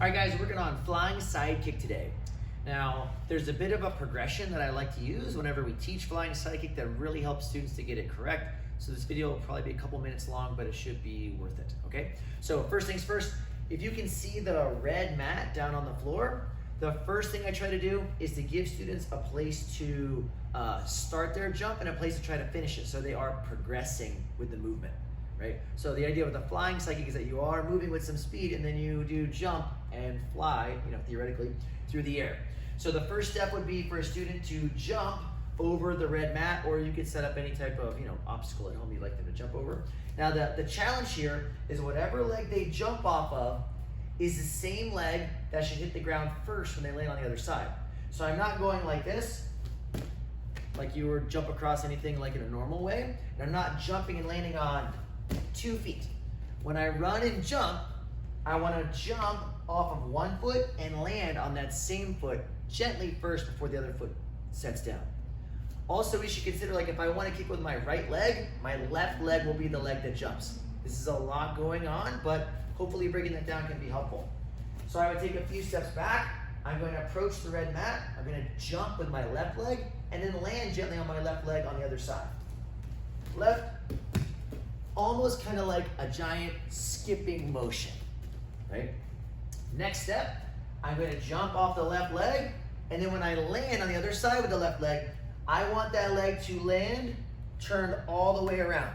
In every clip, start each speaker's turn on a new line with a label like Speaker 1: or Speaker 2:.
Speaker 1: All right, guys, we're working on flying side kick today. Now, there's a bit of a progression that I like to use whenever we teach flying side kick that really helps students to get it correct. So this video will probably be a couple minutes long, but it should be worth it, okay? So first things first, if you can see the red mat down on the floor, the first thing I try to do is to give students a place to start their jump and a place to try to finish it so they are progressing with the movement, right? So the idea with the flying side kick is that you are moving with some speed and then you do jump and fly, theoretically, through the air. So the first step would be for a student to jump over the red mat, or you could set up any type of obstacle at home you'd like them to jump over. Now the challenge here is whatever leg they jump off of is the same leg that should hit the ground first when they land on the other side. So I'm not going like this, like you would jump across anything like in a normal way, and I'm not jumping and landing on 2 feet. When I run and jump, I want to jump off of 1 foot and land on that same foot gently first before the other foot sets down. Also, we should consider, like, if I want to kick with my right leg, my left leg will be the leg that jumps. This is a lot going on, but hopefully breaking that down can be helpful. So I would take a few steps back. I'm going to approach the red mat. I'm going to jump with my left leg and then land gently on my left leg on the other side. Left, almost kind of like a giant skipping motion, right? Next step, I'm going to jump off the left leg, and then when I land on the other side with the left leg, I want that leg to land turned all the way around,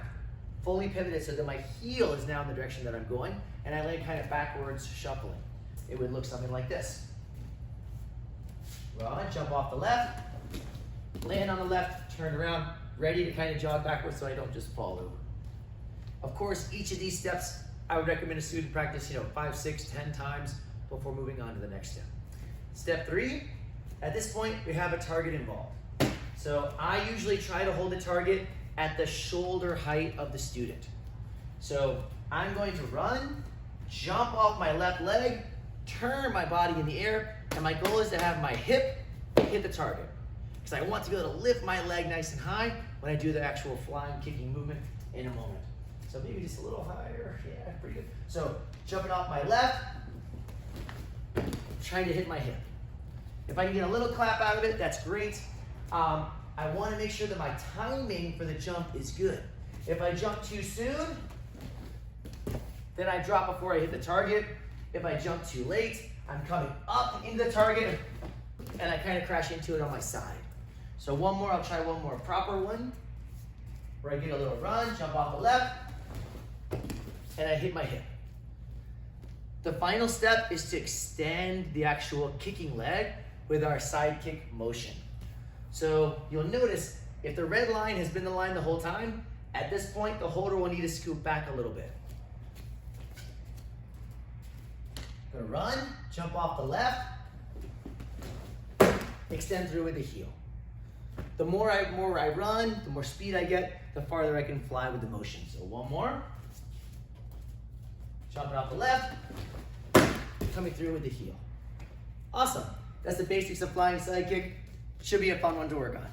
Speaker 1: fully pivoted so that my heel is now in the direction that I'm going, and I land kind of backwards, shuffling. It would look something like this. Run, jump off the left, land on the left, turn around, ready to kind of jog backwards so I don't just fall over. Of course, each of these steps, I would recommend a student practice 5, 6, 10 times before moving on to the next step. Step 3, at this point, we have a target involved. So I usually try to hold the target at the shoulder height of the student. So I'm going to run, jump off my left leg, turn my body in the air, and my goal is to have my hip hit the target. Because I want to be able to lift my leg nice and high when I do the actual flying, kicking movement in a moment. So maybe just a little higher, yeah, pretty good. So jumping off my left, trying to hit my hip. If I can get a little clap out of it, that's great. I want to make sure that my timing for the jump is good. If I jump too soon, then I drop before I hit the target. If I jump too late, I'm coming up into the target and I kind of crash into it on my side. So one more, I'll try one more proper one where I get a little run, jump off the left, and I hit my hip. The final step is to extend the actual kicking leg with our side kick motion. So you'll notice if the red line has been the line the whole time, at this point the holder will need to scoop back a little bit. Gonna run, jump off the left, extend through with the heel. The more I run, the more speed I get, the farther I can fly with the motion. So one more. Jumping off the left, coming through with the heel. Awesome. That's the basics of flying side kick. Should be a fun one to work on.